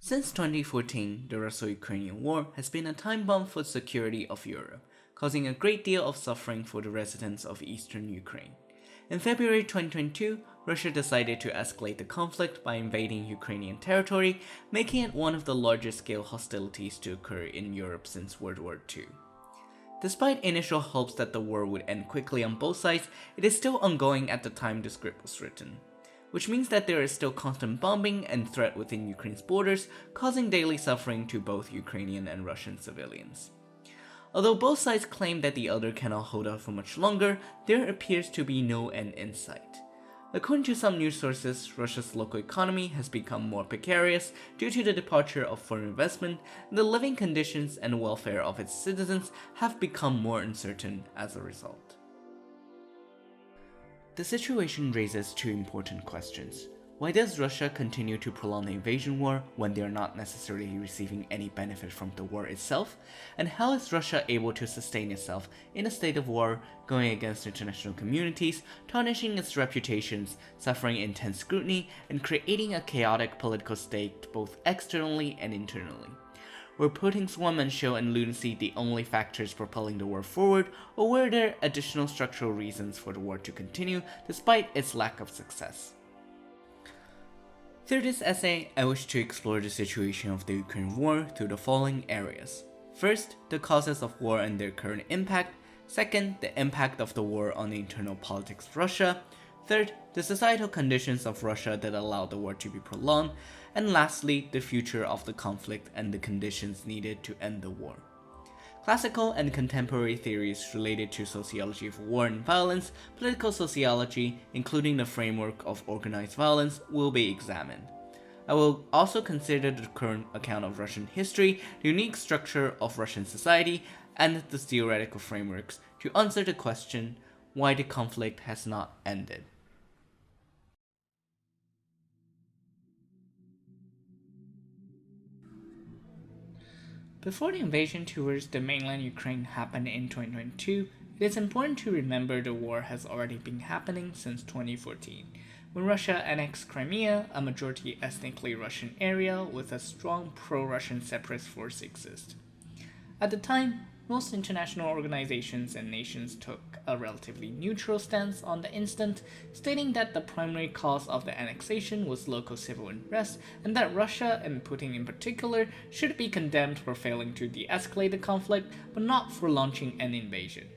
Since 2014, the Russo-Ukrainian War has been a time bomb for the security of Europe, causing a great deal of suffering for the residents of eastern Ukraine. In February 2022, Russia decided to escalate the conflict by invading Ukrainian territory, making it one of the largest scale hostilities to occur in Europe since World War II. Despite initial hopes that the war would end quickly on both sides, it is still ongoing at the time the script was written, which means that there is still constant bombing and threat within Ukraine's borders, causing daily suffering to both Ukrainian and Russian civilians. Although both sides claim that the other cannot hold out for much longer, there appears to be no end in sight. According to some news sources, Russia's local economy has become more precarious due to the departure of foreign investment, and the living conditions and welfare of its citizens have become more uncertain as a result. The situation raises two important questions. Why does Russia continue to prolong the invasion war when they are not necessarily receiving any benefit from the war itself? And how is Russia able to sustain itself in a state of war, going against international communities, tarnishing its reputations, suffering intense scrutiny, and creating a chaotic political state both externally and internally? Were Putin's one-man show and lunacy the only factors propelling the war forward, or were there additional structural reasons for the war to continue despite its lack of success? Through this essay, I wish to explore the situation of the Ukraine war through the following areas. First, the causes of war and their current impact. Second, the impact of the war on the internal politics of Russia. Third, the societal conditions of Russia that allowed the war to be prolonged. And lastly, the future of the conflict and the conditions needed to end the war. Classical and contemporary theories related to sociology of war and violence, political sociology, including the framework of organized violence, will be examined. I will also consider the current account of Russian history, the unique structure of Russian society, and the theoretical frameworks to answer the question why the conflict has not ended. Before the invasion towards the mainland Ukraine happened in 2022, it is important to remember the war has already been happening since 2014, when Russia annexed Crimea, a majority ethnically Russian area with a strong pro-Russian separatist force exist. At the time, most international organizations and nations took a relatively neutral stance on the incident, stating that the primary cause of the annexation was local civil unrest and that Russia, and Putin in particular, should be condemned for failing to de-escalate the conflict, but not for launching an invasion.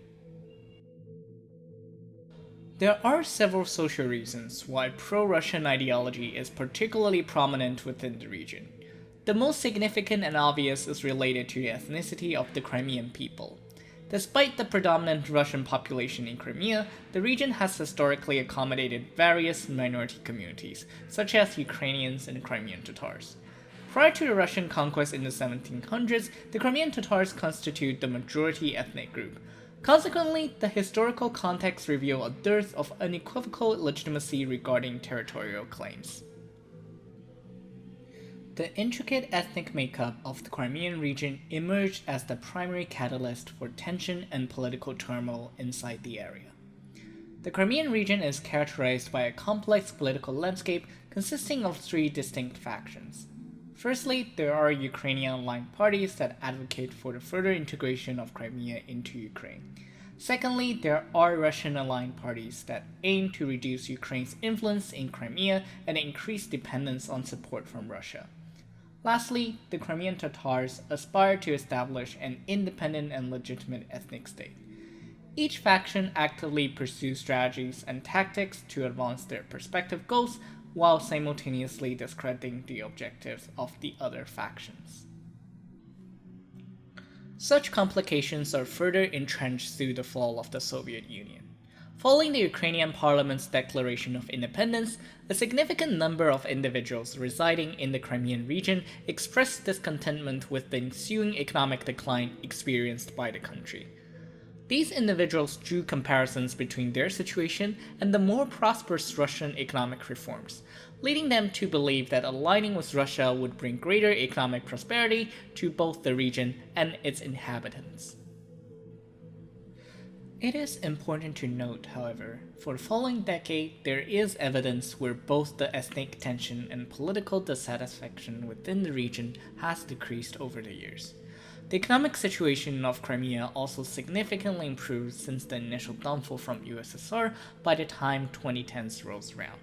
There are several social reasons why pro-Russian ideology is particularly prominent within the region. The most significant and obvious is related to the ethnicity of the Crimean people. Despite the predominant Russian population in Crimea, the region has historically accommodated various minority communities, such as Ukrainians and Crimean Tatars. Prior to the Russian conquest in the 1700s, the Crimean Tatars constitute the majority ethnic group. Consequently, the historical context reveals a dearth of unequivocal legitimacy regarding territorial claims. The intricate ethnic makeup of the Crimean region emerged as the primary catalyst for tension and political turmoil inside the area. The Crimean region is characterized by a complex political landscape consisting of three distinct factions. Firstly, there are Ukrainian-aligned parties that advocate for the further integration of Crimea into Ukraine. Secondly, there are Russian-aligned parties that aim to reduce Ukraine's influence in Crimea and increase dependence on support from Russia. Lastly, the Crimean Tatars aspire to establish an independent and legitimate ethnic state. Each faction actively pursues strategies and tactics to advance their respective goals while simultaneously discrediting the objectives of the other factions. Such complications are further entrenched through the fall of the Soviet Union. Following the Ukrainian parliament's declaration of independence, a significant number of individuals residing in the Crimean region expressed discontentment with the ensuing economic decline experienced by the country. These individuals drew comparisons between their situation and the more prosperous Russian economic reforms, leading them to believe that aligning with Russia would bring greater economic prosperity to both the region and its inhabitants. It is important to note, however, for the following decade, there is evidence where both the ethnic tension and political dissatisfaction within the region has decreased over the years. The economic situation of Crimea also significantly improved since the initial downfall from USSR by the time 2010s rolls around.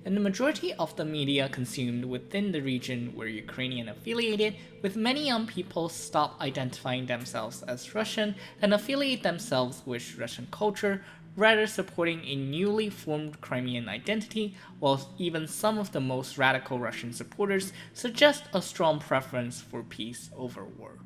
And the majority of the media consumed within the region were Ukrainian affiliated, with many young people stop identifying themselves as Russian and affiliate themselves with Russian culture, rather supporting a newly formed Crimean identity, while even some of the most radical Russian supporters suggest a strong preference for peace over war.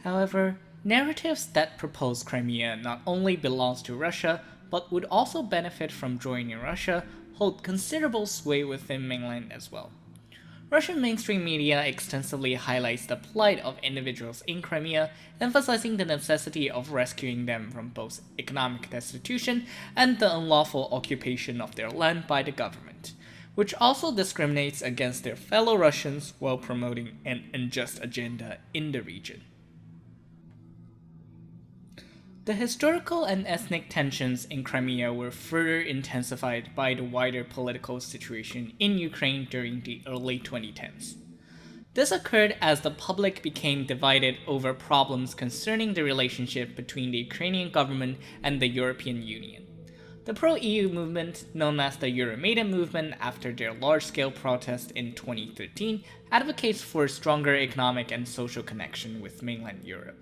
However, narratives that propose Crimea not only belongs to Russia, but would also benefit from joining Russia, hold considerable sway within mainland as well. Russian mainstream media extensively highlights the plight of individuals in Crimea, emphasizing the necessity of rescuing them from both economic destitution and the unlawful occupation of their land by the government, which also discriminates against their fellow Russians while promoting an unjust agenda in the region. The historical and ethnic tensions in Crimea were further intensified by the wider political situation in Ukraine during the early 2010s. This occurred as the public became divided over problems concerning the relationship between the Ukrainian government and the European Union. The pro-EU movement, known as the Euromaidan movement after their large-scale protest in 2013, advocates for stronger economic and social connection with mainland Europe.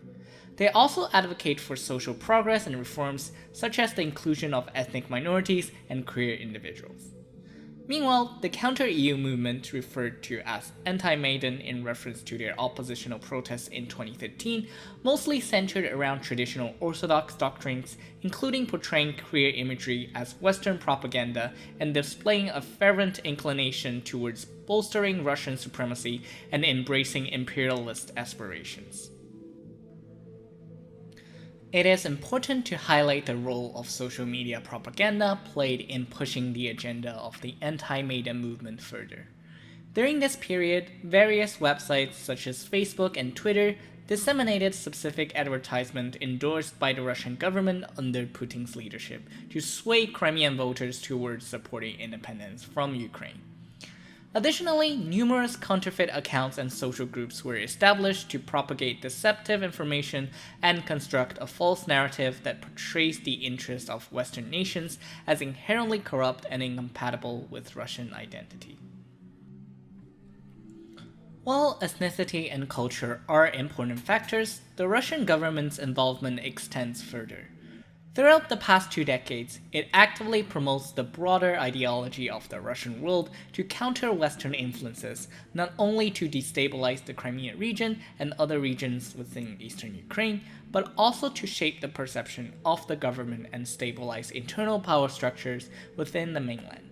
They also advocate for social progress and reforms, such as the inclusion of ethnic minorities and queer individuals. Meanwhile, the counter-EU movement, referred to as anti-Maidan in reference to their oppositional protests in 2013, mostly centered around traditional Orthodox doctrines, including portraying queer imagery as Western propaganda and displaying a fervent inclination towards bolstering Russian supremacy and embracing imperialist aspirations. It is important to highlight the role of social media propaganda played in pushing the agenda of the anti-Maidan movement further. During this period, various websites such as Facebook and Twitter disseminated specific advertisements endorsed by the Russian government under Putin's leadership to sway Crimean voters towards supporting independence from Ukraine. Additionally, numerous counterfeit accounts and social groups were established to propagate deceptive information and construct a false narrative that portrays the interests of Western nations as inherently corrupt and incompatible with Russian identity. While ethnicity and culture are important factors, the Russian government's involvement extends further. Throughout the past 2 decades, it actively promotes the broader ideology of the Russian world to counter Western influences, not only to destabilize the Crimean region and other regions within eastern Ukraine, but also to shape the perception of the government and stabilize internal power structures within the mainland.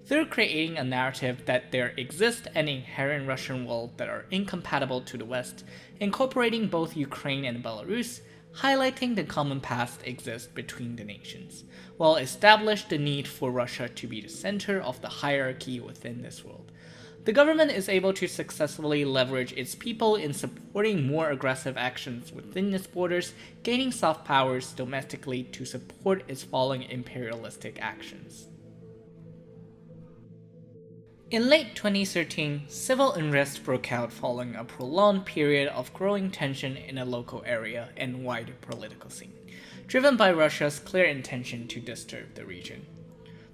Through creating a narrative that there exists an inherent Russian world that are incompatible to the West, incorporating both Ukraine and Belarus, highlighting the common past exists between the nations, while establish the need for Russia to be the center of the hierarchy within this world. The government is able to successfully leverage its people in supporting more aggressive actions within its borders, gaining soft powers domestically to support its following imperialistic actions. In late 2013, civil unrest broke out following a prolonged period of growing tension in a local area and wider political scene, driven by Russia's clear intention to disturb the region.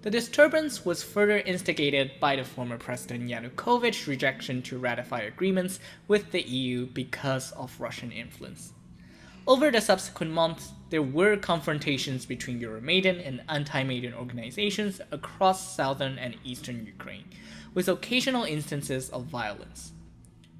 The disturbance was further instigated by the former President Yanukovych's rejection to ratify agreements with the EU because of Russian influence. Over the subsequent months, there were confrontations between Euromaidan and anti-Maidan organizations across southern and eastern Ukraine, with occasional instances of violence.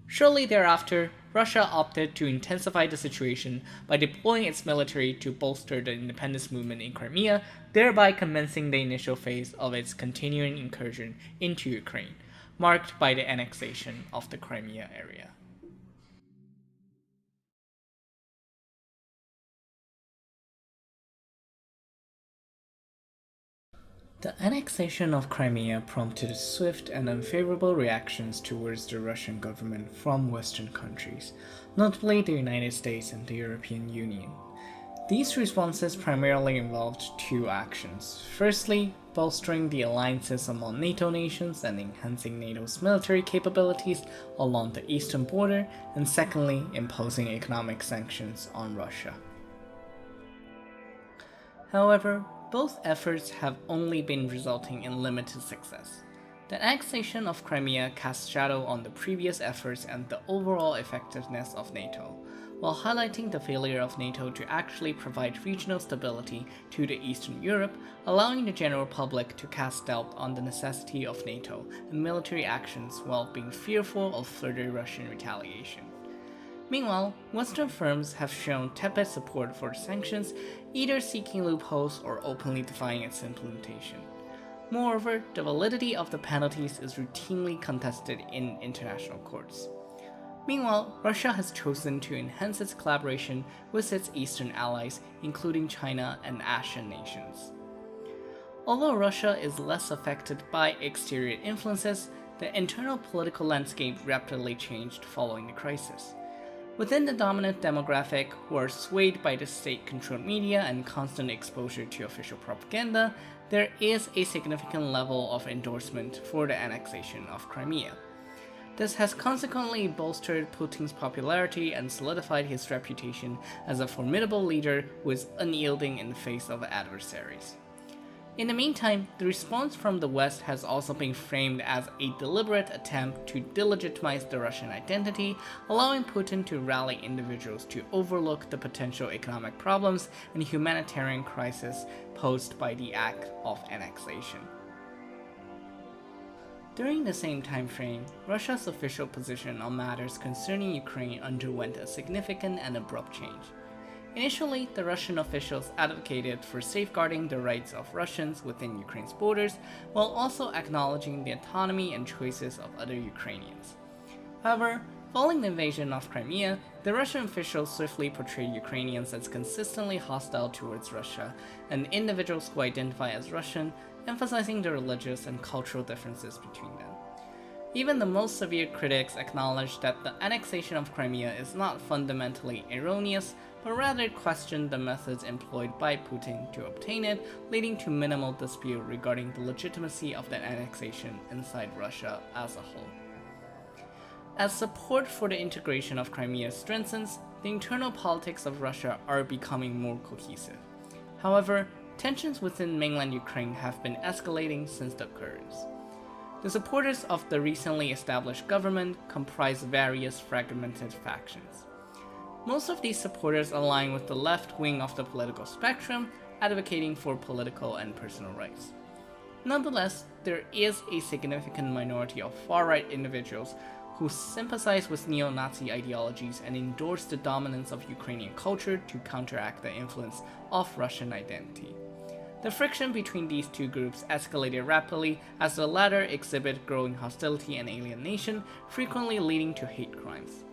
Shortly thereafter, Russia opted to intensify the situation by deploying its military to bolster the independence movement in Crimea, thereby commencing the initial phase of its continuing incursion into Ukraine, marked by the annexation of the Crimea area. The annexation of Crimea prompted swift and unfavorable reactions towards the Russian government from Western countries, notably the United States and the European Union. These responses primarily involved two actions. Firstly, bolstering the alliances among NATO nations and enhancing NATO's military capabilities along the eastern border, and secondly, imposing economic sanctions on Russia. However, both efforts have only been resulting in limited success. The annexation of Crimea casts shadow on the previous efforts and the overall effectiveness of NATO, while highlighting the failure of NATO to actually provide regional stability to the Eastern Europe, allowing the general public to cast doubt on the necessity of NATO and military actions while being fearful of further Russian retaliation. Meanwhile, Western firms have shown tepid support for sanctions, either seeking loopholes or openly defying its implementation. Moreover, the validity of the penalties is routinely contested in international courts. Meanwhile, Russia has chosen to enhance its collaboration with its eastern allies, including China and Asian nations. Although Russia is less affected by exterior influences, the internal political landscape rapidly changed following the crisis. Within the dominant demographic, who are swayed by the state-controlled media and constant exposure to official propaganda, there is a significant level of endorsement for the annexation of Crimea. This has consequently bolstered Putin's popularity and solidified his reputation as a formidable leader who is unyielding in the face of adversaries. In the meantime, the response from the West has also been framed as a deliberate attempt to delegitimize the Russian identity, allowing Putin to rally individuals to overlook the potential economic problems and humanitarian crisis posed by the act of annexation. During the same time frame, Russia's official position on matters concerning Ukraine underwent a significant and abrupt change. Initially, the Russian officials advocated for safeguarding the rights of Russians within Ukraine's borders, while also acknowledging the autonomy and choices of other Ukrainians. However, following the invasion of Crimea, the Russian officials swiftly portrayed Ukrainians as consistently hostile towards Russia, and individuals who identify as Russian, emphasizing the religious and cultural differences between them. Even the most severe critics acknowledge that the annexation of Crimea is not fundamentally erroneous, but rather question the methods employed by Putin to obtain it, leading to minimal dispute regarding the legitimacy of the annexation inside Russia as a whole. As support for the integration of Crimea strengthens, the internal politics of Russia are becoming more cohesive. However, tensions within mainland Ukraine have been escalating since the occurrence. The supporters of the recently established government comprise various fragmented factions. Most of these supporters align with the left wing of the political spectrum, advocating for political and personal rights. Nonetheless, there is a significant minority of far-right individuals who sympathize with neo-Nazi ideologies and endorse the dominance of Ukrainian culture to counteract the influence of Russian identity. The friction between these two groups escalated rapidly as the latter exhibit growing hostility and alienation, frequently leading to hate crimes.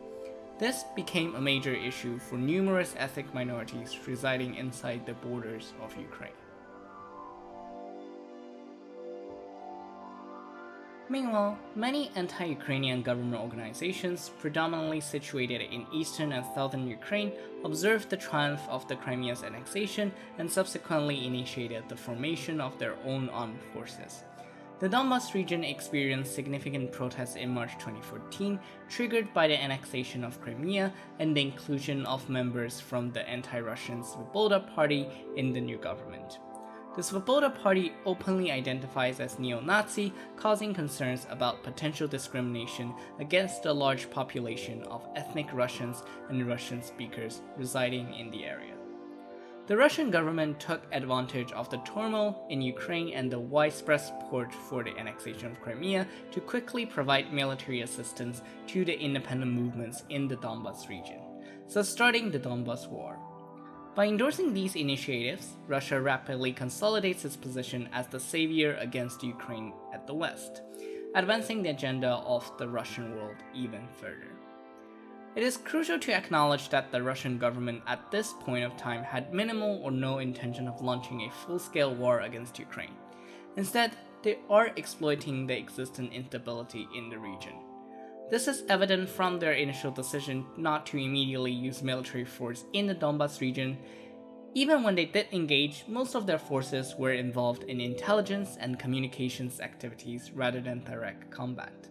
This became a major issue for numerous ethnic minorities residing inside the borders of Ukraine. Meanwhile, many anti-Ukrainian government organizations, predominantly situated in eastern and southern Ukraine, observed the triumph of the Crimea's annexation and subsequently initiated the formation of their own armed forces. The Donbas region experienced significant protests in March 2014, triggered by the annexation of Crimea and the inclusion of members from the anti-Russian Svoboda Party in the new government. The Svoboda Party openly identifies as neo-Nazi, causing concerns about potential discrimination against the large population of ethnic Russians and Russian speakers residing in the area. The Russian government took advantage of the turmoil in Ukraine and the widespread support for the annexation of Crimea to quickly provide military assistance to the independent movements in the Donbas region, thus starting the Donbas War. By endorsing these initiatives, Russia rapidly consolidates its position as the savior against Ukraine at the West, advancing the agenda of the Russian world even further. It is crucial to acknowledge that the Russian government at this point of time had minimal or no intention of launching a full-scale war against Ukraine. Instead, they are exploiting the existing instability in the region. This is evident from their initial decision not to immediately use military force in the Donbas region, Even when they did engage, most of their forces were involved in intelligence and communications activities rather than direct combat.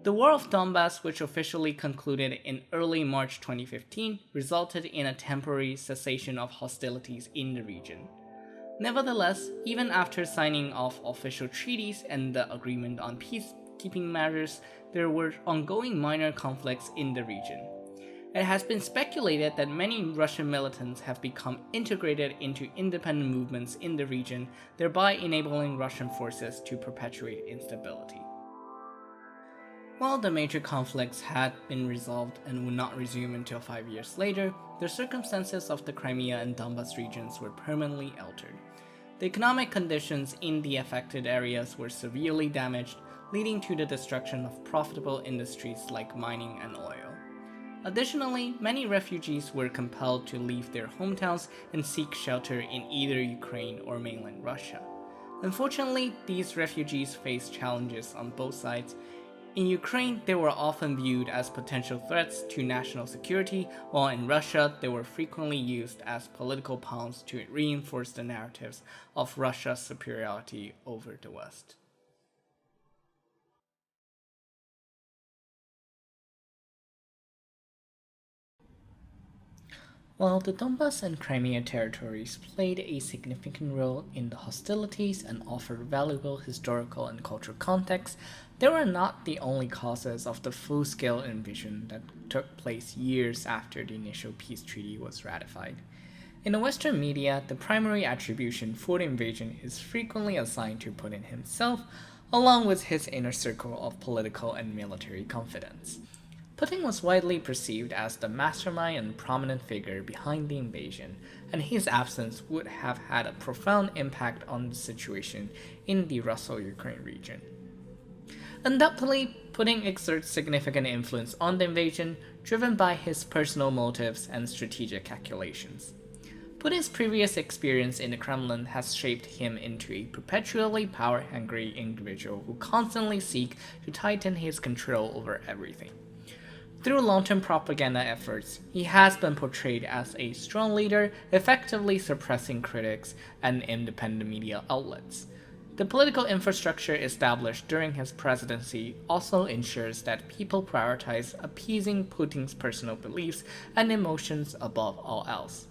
The War of Donbass, which officially concluded in early March 2015, resulted in a temporary cessation of hostilities in the region. Nevertheless, even after signing off official treaties and the agreement on peacekeeping measures, there were ongoing minor conflicts in the region. It has been speculated that many Russian militants have become integrated into independent movements in the region, thereby enabling Russian forces to perpetuate instability. While the major conflicts had been resolved and would not resume until 5 years later, the circumstances of the Crimea and Donbas regions were permanently altered. The economic conditions in the affected areas were severely damaged, leading to the destruction of profitable industries like mining and oil. Additionally, many refugees were compelled to leave their hometowns and seek shelter in either Ukraine or mainland Russia. Unfortunately, these refugees faced challenges on both sides. In Ukraine, they were often viewed as potential threats to national security, while in Russia, they were frequently used as political pawns to reinforce the narratives of Russia's superiority over the West. While the Donbas and Crimea territories played a significant role in the hostilities and offered valuable historical and cultural context, they were not the only causes of the full-scale invasion that took place years after the initial peace treaty was ratified. In the Western media, the primary attribution for the invasion is frequently assigned to Putin himself, along with his inner circle of political and military confidants. Putin was widely perceived as the mastermind and prominent figure behind the invasion, and his absence would have had a profound impact on the situation in the Russo-Ukrainian region. Undoubtedly, Putin exerts significant influence on the invasion, driven by his personal motives and strategic calculations. Putin's previous experience in the Kremlin has shaped him into a perpetually power-hungry individual who constantly seeks to tighten his control over everything. Through long-term propaganda efforts, he has been portrayed as a strong leader, effectively suppressing critics and independent media outlets. The political infrastructure established during his presidency also ensures that people prioritize appeasing Putin's personal beliefs and emotions above all else.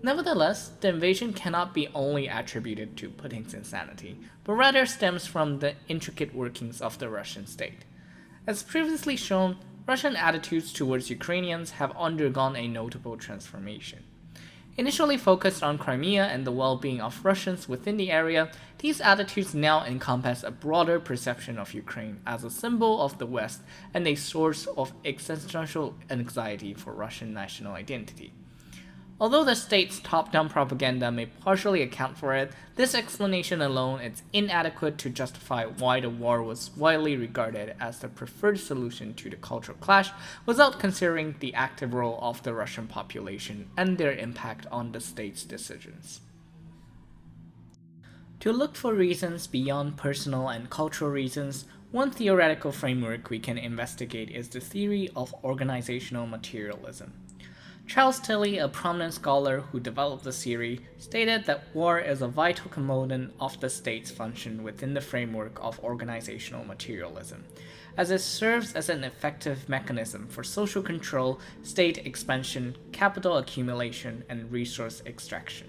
Nevertheless, the invasion cannot be only attributed to Putin's insanity, but rather stems from the intricate workings of the Russian state. As previously shown, Russian attitudes towards Ukrainians have undergone a notable transformation. Initially focused on Crimea and the well-being of Russians within the area, these attitudes now encompass a broader perception of Ukraine as a symbol of the West and a source of existential anxiety for Russian national identity. Although the state's top-down propaganda may partially account for it, this explanation alone is inadequate to justify why the war was widely regarded as the preferred solution to the cultural clash without considering the active role of the Russian population and their impact on the state's decisions. To look for reasons beyond personal and cultural reasons, one theoretical framework we can investigate is the theory of organizational materialism. Charles Tilly, a prominent scholar who developed the theory, stated that war is a vital component of the state's function within the framework of organizational materialism, as it serves as an effective mechanism for social control, state expansion, capital accumulation, and resource extraction.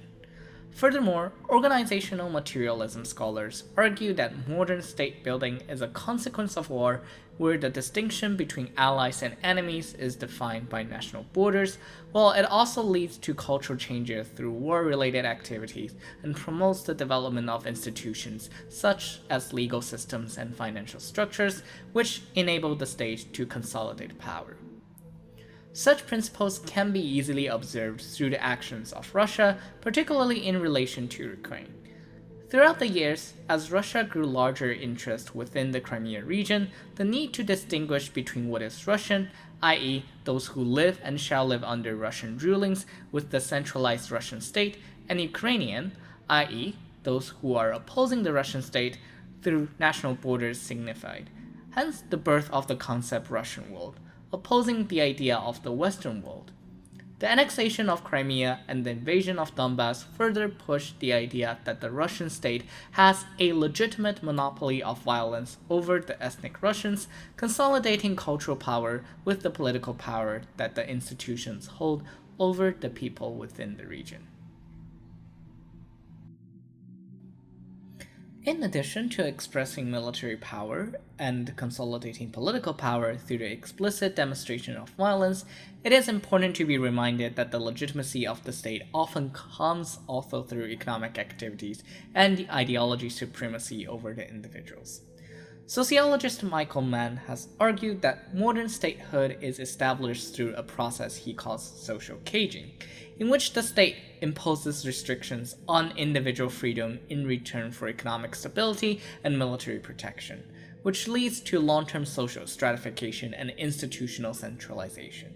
Furthermore, organizational materialism scholars argue that modern state building is a consequence of war, where the distinction between allies and enemies is defined by national borders, while it also leads to cultural changes through war-related activities and promotes the development of institutions such as legal systems and financial structures, which enable the state to consolidate power. Such principles can be easily observed through the actions of Russia, particularly in relation to Ukraine. Throughout the years, as Russia grew larger interest within the Crimea region, the need to distinguish between what is Russian, i.e., those who live and shall live under Russian rulings with the centralized Russian state, and Ukrainian, i.e., those who are opposing the Russian state through national borders signified. Hence the birth of the concept Russian world, opposing the idea of the Western world. The annexation of Crimea and the invasion of Donbass further pushed the idea that the Russian state has a legitimate monopoly of violence over the ethnic Russians, consolidating cultural power with the political power that the institutions hold over the people within the region. In addition to expressing military power and consolidating political power through the explicit demonstration of violence, it is important to be reminded that the legitimacy of the state often comes also through economic activities and the ideology supremacy over the individuals. Sociologist Michael Mann has argued that modern statehood is established through a process he calls social caging, in which the state imposes restrictions on individual freedom in return for economic stability and military protection, which leads to long-term social stratification and institutional centralization.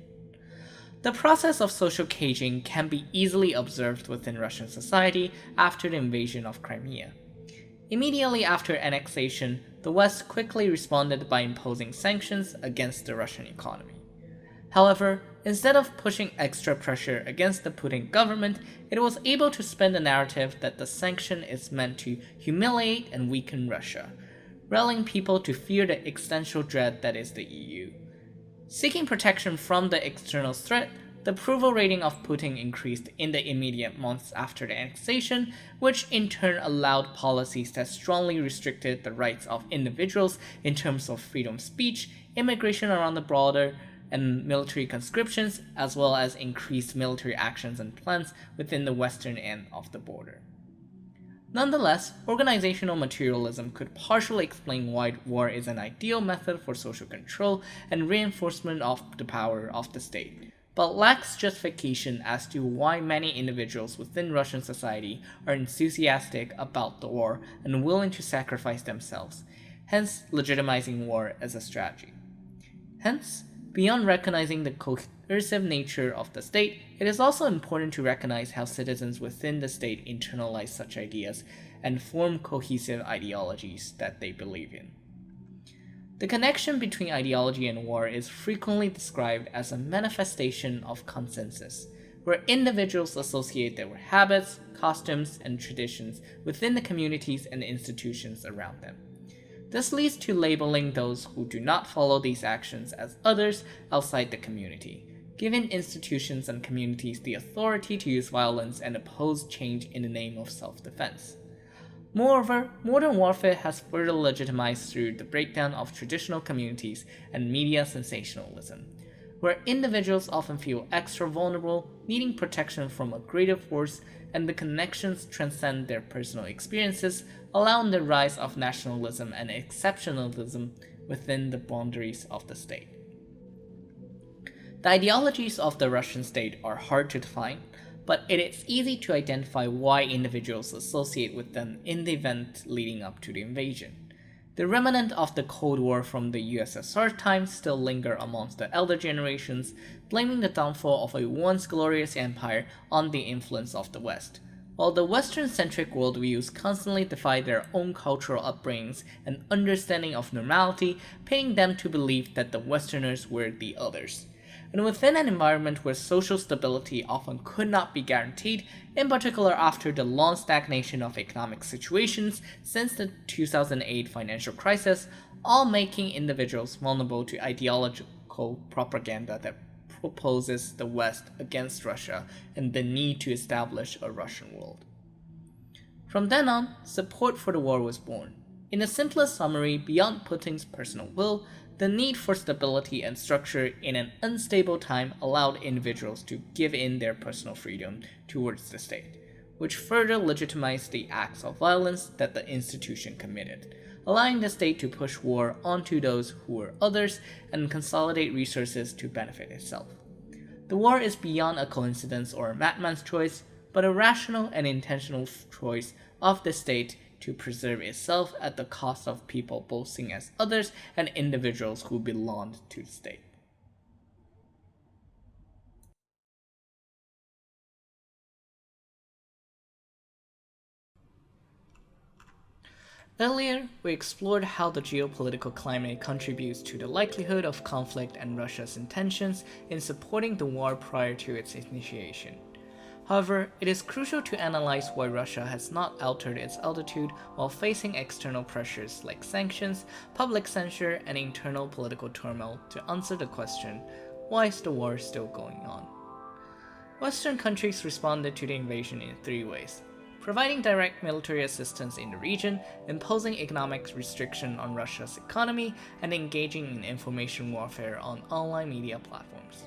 The process of social caging can be easily observed within Russian society after the invasion of Crimea. Immediately after annexation, the West quickly responded by imposing sanctions against the Russian economy. However, instead of pushing extra pressure against the Putin government, it was able to spin the narrative that the sanction is meant to humiliate and weaken Russia, rallying people to fear the existential dread that is the EU. Seeking protection from the external threat, the approval rating of Putin increased in the immediate months after the annexation, which in turn allowed policies that strongly restricted the rights of individuals in terms of freedom of speech, immigration around the border, and military conscriptions, as well as increased military actions and plans within the western end of the border. Nonetheless, organizational materialism could partially explain why war is an ideal method for social control and reinforcement of the power of the state, but lacks justification as to why many individuals within Russian society are enthusiastic about the war and willing to sacrifice themselves, hence legitimizing war as a strategy. Hence, beyond recognizing the coercive nature of the state, it is also important to recognize how citizens within the state internalize such ideas and form cohesive ideologies that they believe in. The connection between ideology and war is frequently described as a manifestation of consensus, where individuals associate their habits, costumes, and traditions within the communities and institutions around them. This leads to labeling those who do not follow these actions as others outside the community, giving institutions and communities the authority to use violence and oppose change in the name of self-defense. Moreover, modern warfare has further legitimized through the breakdown of traditional communities and media sensationalism, where individuals often feel extra vulnerable, needing protection from a greater force, and the connections transcend their personal experiences, allowing the rise of nationalism and exceptionalism within the boundaries of the state. The ideologies of the Russian state are hard to define, but it is easy to identify why individuals associate with them in the event leading up to the invasion. The remnant of the Cold War from the USSR times still linger amongst the elder generations, blaming the downfall of a once glorious empire on the influence of the West, while the Western-centric worldviews constantly defy their own cultural upbringings and understanding of normality, pinning them to believe that the Westerners were the others. And within an environment where social stability often could not be guaranteed, in particular after the long stagnation of economic situations since the 2008 financial crisis, all making individuals vulnerable to ideological propaganda that proposes the West against Russia and the need to establish a Russian world. From then on, support for the war was born. In the simplest summary, beyond Putin's personal will, the need for stability and structure in an unstable time allowed individuals to give in their personal freedom towards the state, which further legitimized the acts of violence that the institution committed, allowing the state to push war onto those who were others and consolidate resources to benefit itself. The war is beyond a coincidence or a madman's choice, but a rational and intentional choice of the state to preserve itself at the cost of people both seen as others and individuals who belonged to the state. Earlier, we explored how the geopolitical climate contributes to the likelihood of conflict and Russia's intentions in supporting the war prior to its initiation. However, it is crucial to analyze why Russia has not altered its altitude while facing external pressures like sanctions, public censure, and internal political turmoil to answer the question, why is the war still going on? Western countries responded to the invasion in three ways: providing direct military assistance in the region, imposing economic restriction on Russia's economy, and engaging in information warfare on online media platforms.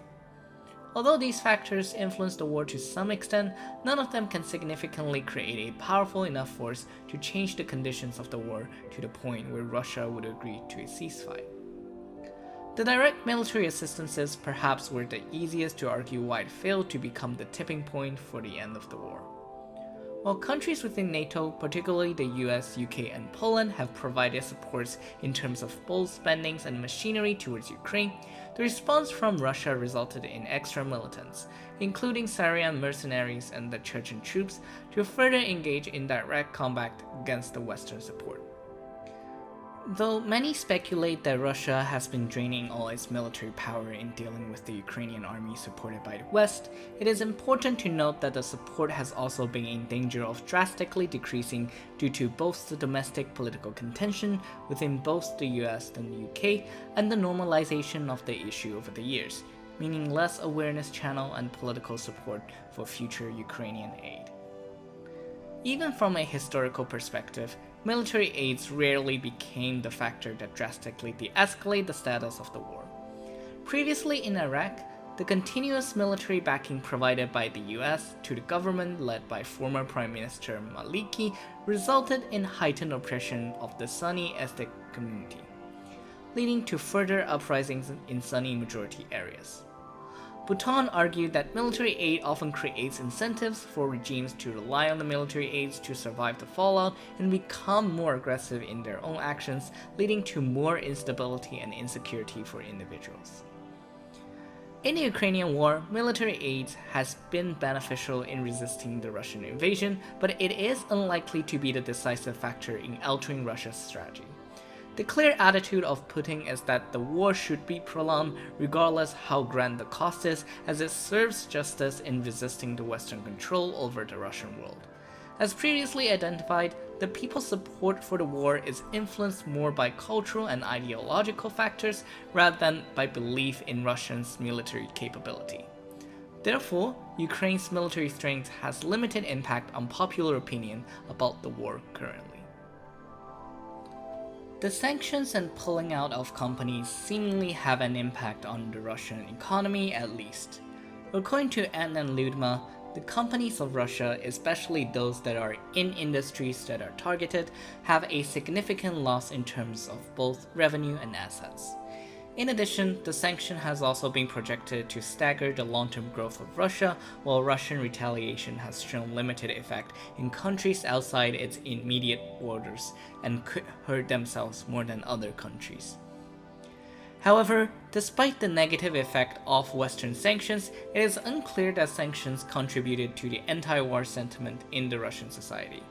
Although these factors influenced the war to some extent, none of them can significantly create a powerful enough force to change the conditions of the war to the point where Russia would agree to a ceasefire. The direct military assistances perhaps were the easiest to argue why it failed to become the tipping point for the end of the war. While countries within NATO, particularly the US, UK, and Poland, have provided supports in terms of both spendings and machinery towards Ukraine, the response from Russia resulted in extra militants, including Syrian mercenaries and the Chechen troops, to further engage in direct combat against the Western support. Though many speculate that Russia has been draining all its military power in dealing with the Ukrainian army supported by the West, it is important to note that the support has also been in danger of drastically decreasing due to both the domestic political contention within both the US and the UK and the normalization of the issue over the years, meaning less awareness channel and political support for future Ukrainian aid. Even from a historical perspective, military aids rarely became the factor that drastically de-escalated the status of the war. Previously in Iraq, the continuous military backing provided by the US to the government led by former Prime Minister Maliki resulted in heightened oppression of the Sunni ethnic community, leading to further uprisings in Sunni majority areas. Bhutan argued that military aid often creates incentives for regimes to rely on the military aids to survive the fallout and become more aggressive in their own actions, leading to more instability and insecurity for individuals. In the Ukrainian war, military aid has been beneficial in resisting the Russian invasion, but it is unlikely to be the decisive factor in altering Russia's strategy. The clear attitude of Putin is that the war should be prolonged regardless how grand the cost is, as it serves justice in resisting the Western control over the Russian world. As previously identified, the people's support for the war is influenced more by cultural and ideological factors rather than by belief in Russia's military capability. Therefore, Ukraine's military strength has limited impact on popular opinion about the war currently. The sanctions and pulling out of companies seemingly have an impact on the Russian economy at least. According to Ant and Ludma, the companies of Russia, especially those that are in industries that are targeted, have a significant loss in terms of both revenue and assets. In addition, the sanction has also been projected to stagger the long-term growth of Russia, while Russian retaliation has shown limited effect in countries outside its immediate borders and could hurt themselves more than other countries. However, despite the negative effect of Western sanctions, it is unclear that sanctions contributed to the anti-war sentiment in the Russian society.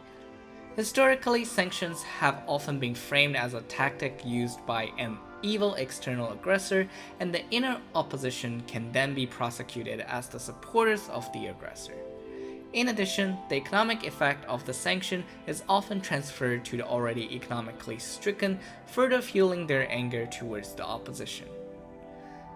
Historically, sanctions have often been framed as a tactic used by an evil external aggressor, and the inner opposition can then be prosecuted as the supporters of the aggressor. In addition, the economic effect of the sanction is often transferred to the already economically stricken, further fueling their anger towards the opposition.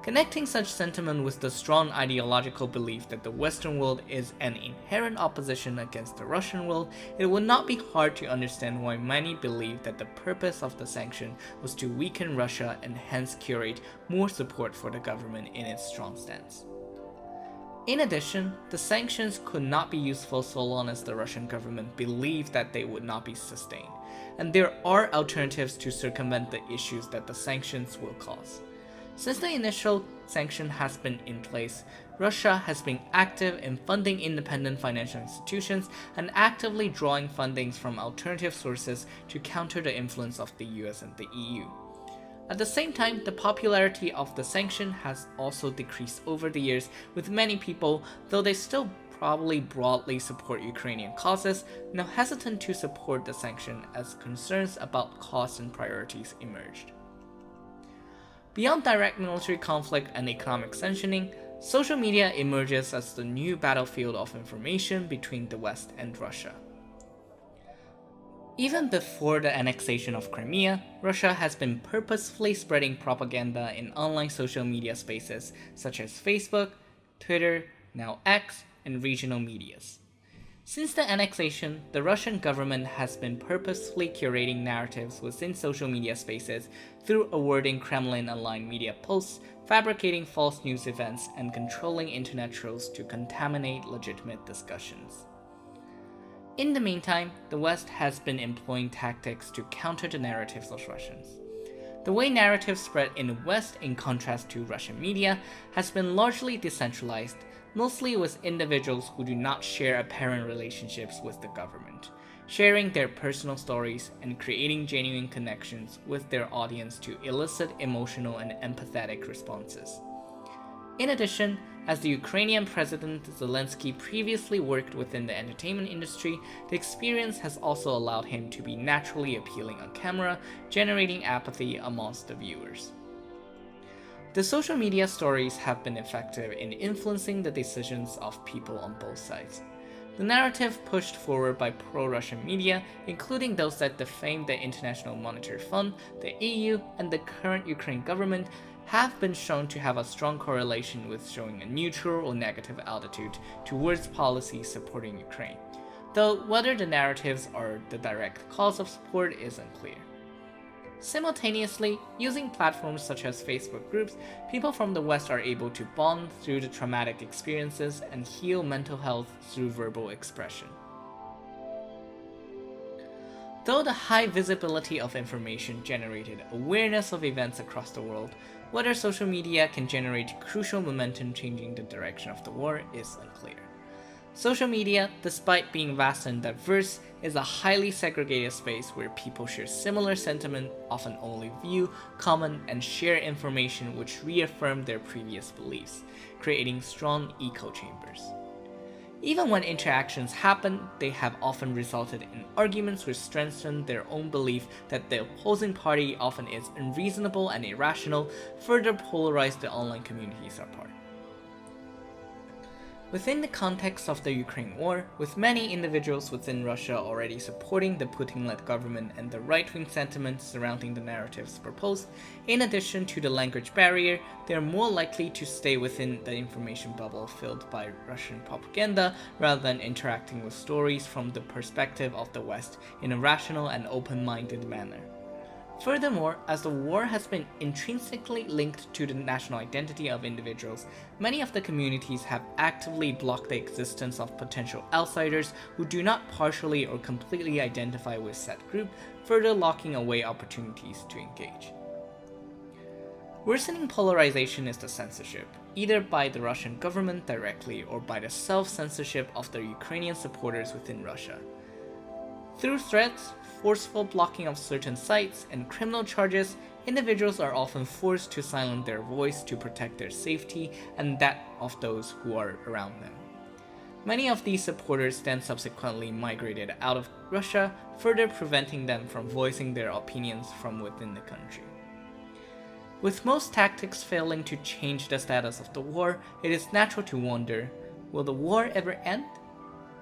Connecting such sentiment with the strong ideological belief that the Western world is an inherent opposition against the Russian world, it would not be hard to understand why many believe that the purpose of the sanction was to weaken Russia and hence curate more support for the government in its strong stance. In addition, the sanctions could not be useful so long as the Russian government believed that they would not be sustained, and there are alternatives to circumvent the issues that the sanctions will cause. Since the initial sanction has been in place, Russia has been active in funding independent financial institutions and actively drawing fundings from alternative sources to counter the influence of the US and the EU. At the same time, the popularity of the sanction has also decreased over the years, with many people, though they still probably broadly support Ukrainian causes, now hesitant to support the sanction as concerns about costs and priorities emerged. Beyond direct military conflict and economic sanctioning, social media emerges as the new battlefield of information between the West and Russia. Even before the annexation of Crimea, Russia has been purposefully spreading propaganda in online social media spaces such as Facebook, Twitter, now X, and regional medias. Since the annexation, the Russian government has been purposefully curating narratives within social media spaces through awarding Kremlin-aligned media posts, fabricating false news events, and controlling internet trolls to contaminate legitimate discussions. In the meantime, the West has been employing tactics to counter the narratives of Russians. The way narratives spread in the West, in contrast to Russian media, has been largely decentralized, mostly with individuals who do not share apparent relationships with the government, sharing their personal stories and creating genuine connections with their audience to elicit emotional and empathetic responses. In addition, as the Ukrainian President Zelensky previously worked within the entertainment industry, the experience has also allowed him to be naturally appealing on camera, generating apathy amongst the viewers. The social media stories have been effective in influencing the decisions of people on both sides. The narrative pushed forward by pro-Russian media, including those that defame the International Monetary Fund, the EU, and the current Ukraine government, have been shown to have a strong correlation with showing a neutral or negative attitude towards policies supporting Ukraine, though whether the narratives are the direct cause of support is unclear. Simultaneously, using platforms such as Facebook groups, people from the West are able to bond through the traumatic experiences and heal mental health through verbal expression. Though the high visibility of information generated awareness of events across the world, whether social media can generate crucial momentum changing the direction of the war is unclear. Social media, despite being vast and diverse, is a highly segregated space where people share similar sentiment, often only view, comment, and share information which reaffirm their previous beliefs, creating strong echo chambers. Even when interactions happen, they have often resulted in arguments which strengthen their own belief that the opposing party often is unreasonable and irrational, further polarize the online communities apart. Within the context of the Ukraine war, with many individuals within Russia already supporting the Putin-led government and the right-wing sentiments surrounding the narratives proposed, in addition to the language barrier, they are more likely to stay within the information bubble filled by Russian propaganda rather than interacting with stories from the perspective of the West in a rational and open-minded manner. Furthermore, as the war has been intrinsically linked to the national identity of individuals, many of the communities have actively blocked the existence of potential outsiders who do not partially or completely identify with said group, further locking away opportunities to engage. Worsening polarization is the censorship, either by the Russian government directly or by the self-censorship of the Ukrainian supporters within Russia. Through threats, forceful blocking of certain sites, and criminal charges, individuals are often forced to silence their voice to protect their safety and that of those who are around them. Many of these supporters then subsequently migrated out of Russia, further preventing them from voicing their opinions from within the country. With most tactics failing to change the status of the war, it is natural to wonder, will the war ever end?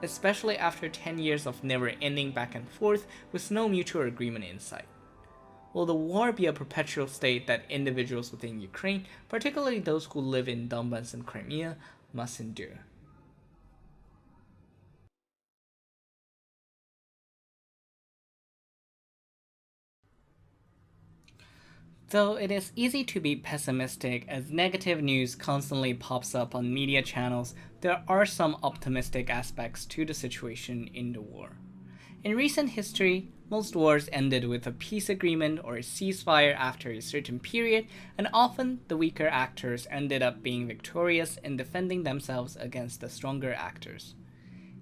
Especially after 10 years of never-ending back and forth with no mutual agreement in sight. Will the war be a perpetual state that individuals within Ukraine, particularly those who live in Donbass and Crimea, must endure? Though it is easy to be pessimistic as negative news constantly pops up on media channels, there are some optimistic aspects to the situation in the war. In recent history, most wars ended with a peace agreement or a ceasefire after a certain period, and often the weaker actors ended up being victorious in defending themselves against the stronger actors.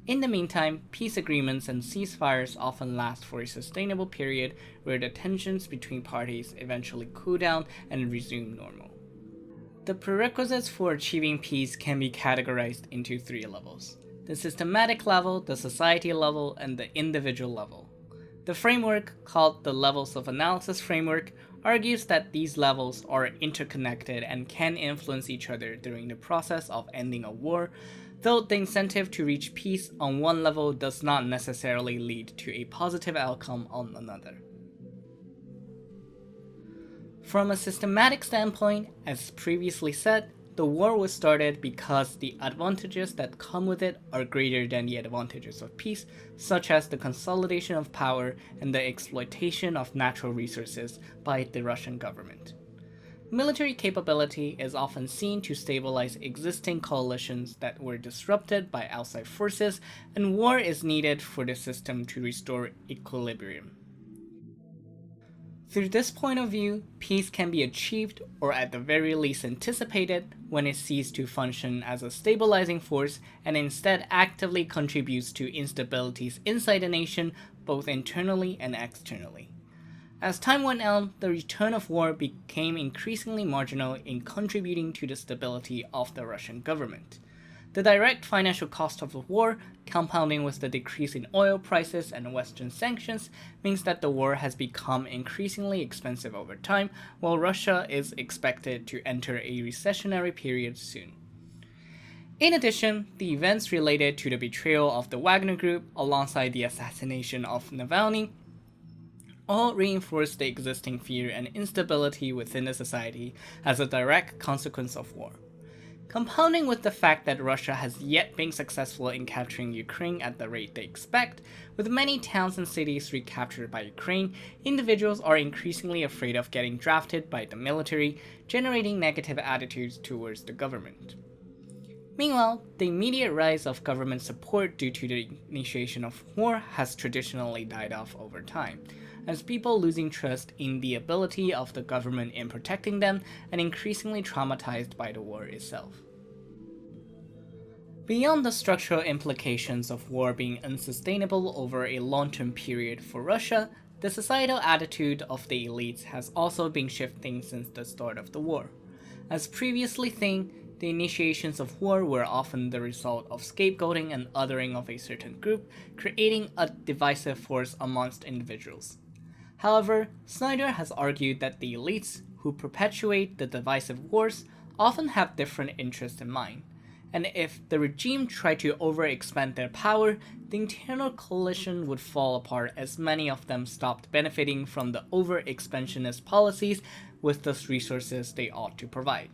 In the meantime, peace agreements and ceasefires often last for a sustainable period where the tensions between parties eventually cool down and resume normal. The prerequisites for achieving peace can be categorized into three levels. the systematic level, the society level, and the individual level. The framework, called the Levels of Analysis framework, argues that these levels are interconnected and can influence each other during the process of ending a war, though the incentive to reach peace on one level does not necessarily lead to a positive outcome on another. From a systematic standpoint, as previously said, the war was started because the advantages that come with it are greater than the advantages of peace, such as the consolidation of power and the exploitation of natural resources by the Russian government. Military capability is often seen to stabilize existing coalitions that were disrupted by outside forces, and war is needed for the system to restore equilibrium. Through this point of view, peace can be achieved, or at the very least anticipated, when it ceases to function as a stabilizing force and instead actively contributes to instabilities inside a nation, both internally and externally. As time went on, the return of war became increasingly marginal in contributing to the stability of the Russian government. The direct financial cost of the war, compounding with the decrease in oil prices and Western sanctions, means that the war has become increasingly expensive over time, while Russia is expected to enter a recessionary period soon. In addition, the events related to the betrayal of the Wagner Group alongside the assassination of Navalny all reinforce the existing fear and instability within the society as a direct consequence of war. Compounding with the fact that Russia has yet been successful in capturing Ukraine at the rate they expect, with many towns and cities recaptured by Ukraine, individuals are increasingly afraid of getting drafted by the military, generating negative attitudes towards the government. Meanwhile, the immediate rise of government support due to the initiation of war has traditionally died off over time, as people losing trust in the ability of the government in protecting them and increasingly traumatized by the war itself. Beyond the structural implications of war being unsustainable over a long-term period for Russia, the societal attitude of the elites has also been shifting since the start of the war. As previously seen, the initiations of war were often the result of scapegoating and othering of a certain group, creating a divisive force amongst individuals. However, Snyder has argued that the elites who perpetuate the divisive wars often have different interests in mind, and if the regime tried to overexpand their power, the internal coalition would fall apart as many of them stopped benefiting from the over-expansionist policies with the resources they ought to provide.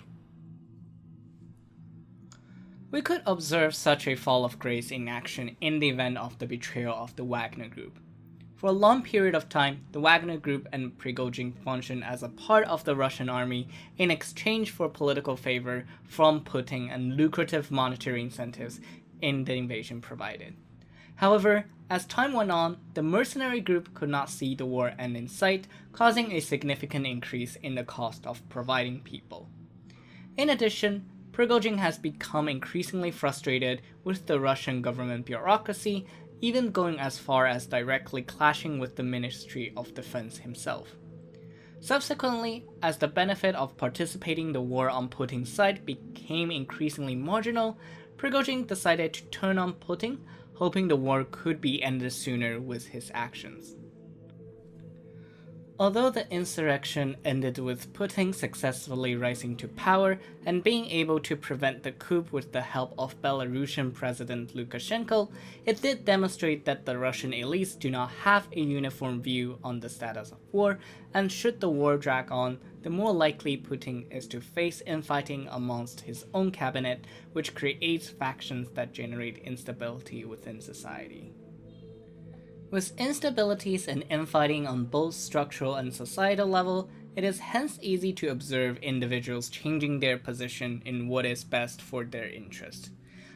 We could observe such a fall of grace in action in the event of the betrayal of the Wagner Group. For a long period of time, the Wagner Group and Prigozhin functioned as a part of the Russian army in exchange for political favor from Putin and lucrative monetary incentives in the invasion provided. However, as time went on, the mercenary group could not see the war end in sight, causing a significant increase in the cost of providing people. In addition, Prigozhin has become increasingly frustrated with the Russian government bureaucracy, even going as far as directly clashing with the Ministry of Defense himself. Subsequently, as the benefit of participating in the war on Putin's side became increasingly marginal, Prigozhin decided to turn on Putin, hoping the war could be ended sooner with his actions. Although the insurrection ended with Putin successfully rising to power and being able to prevent the coup with the help of Belarusian President Lukashenko, it did demonstrate that the Russian elites do not have a uniform view on the status of war, and should the war drag on, the more likely Putin is to face infighting amongst his own cabinet, which creates factions that generate instability within society. With instabilities and infighting on both structural and societal level, it is hence easy to observe individuals changing their position in what is best for their interest.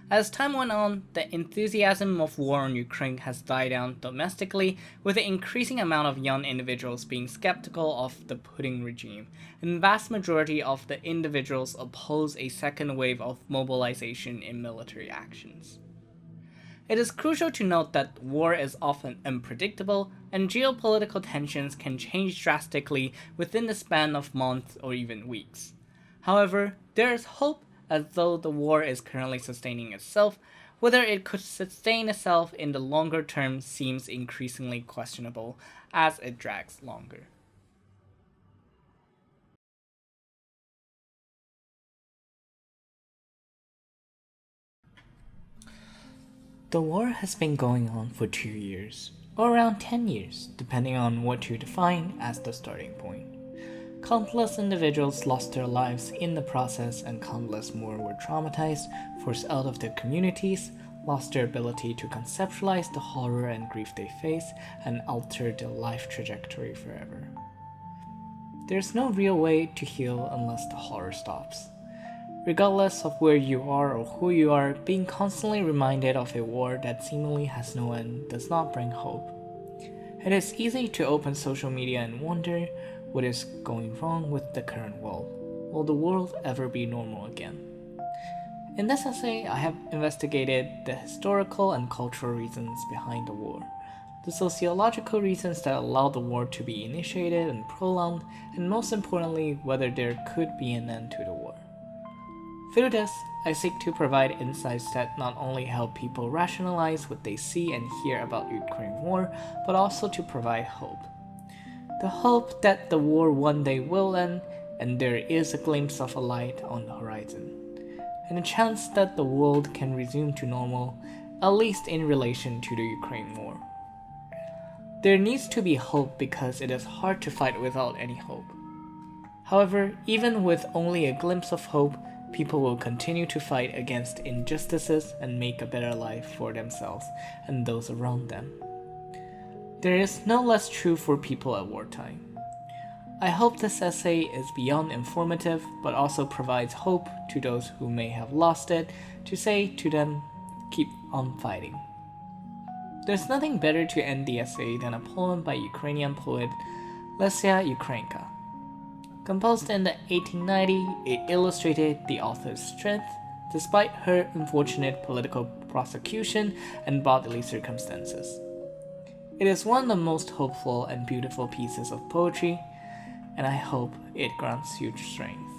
As time went on, the enthusiasm of war on Ukraine has died down domestically, with an increasing amount of young individuals being skeptical of the Putin regime, and the vast majority of the individuals oppose a second wave of mobilization in military actions. It is crucial to note that war is often unpredictable, and geopolitical tensions can change drastically within the span of months or even weeks. However, there is hope, as though the war is currently sustaining itself, Whether it could sustain itself in the longer term seems increasingly questionable as it drags longer. The war has been going on for 2 years, or around 10 years, depending on what you define as the starting point. Countless individuals lost their lives in the process, and countless more were traumatized, forced out of their communities, lost their ability to conceptualize the horror and grief they face, and altered their life trajectory forever. There's no real way to heal unless the horror stops. Regardless of where you are or who you are, being constantly reminded of a war that seemingly has no end does not bring hope. It is easy to open social media and wonder what is going wrong with the current world. Will the world ever be normal again? In this essay, I have investigated the historical and cultural reasons behind the war, the sociological reasons that allowed the war to be initiated and prolonged, and most importantly, whether there could be an end to the war. Through this, I seek to provide insights that not only help people rationalize what they see and hear about Ukraine war, but also to provide hope. The hope that the war one day will end, and there is a glimpse of a light on the horizon, and a chance that the world can resume to normal, at least in relation to the Ukraine war. There needs to be hope because it is hard to fight without any hope. However, even with only a glimpse of hope, people will continue to fight against injustices and make a better life for themselves and those around them. There is no less true for people at wartime. I hope this essay is beyond informative, but also provides hope to those who may have lost it, to say to them, keep on fighting. There's nothing better to end the essay than a poem by Ukrainian poet Lesia Ukrainka. Composed in the 1890, it illustrated the author's strength despite her unfortunate political prosecution and bodily circumstances. It is one of the most hopeful and beautiful pieces of poetry, and I hope it grants you strength.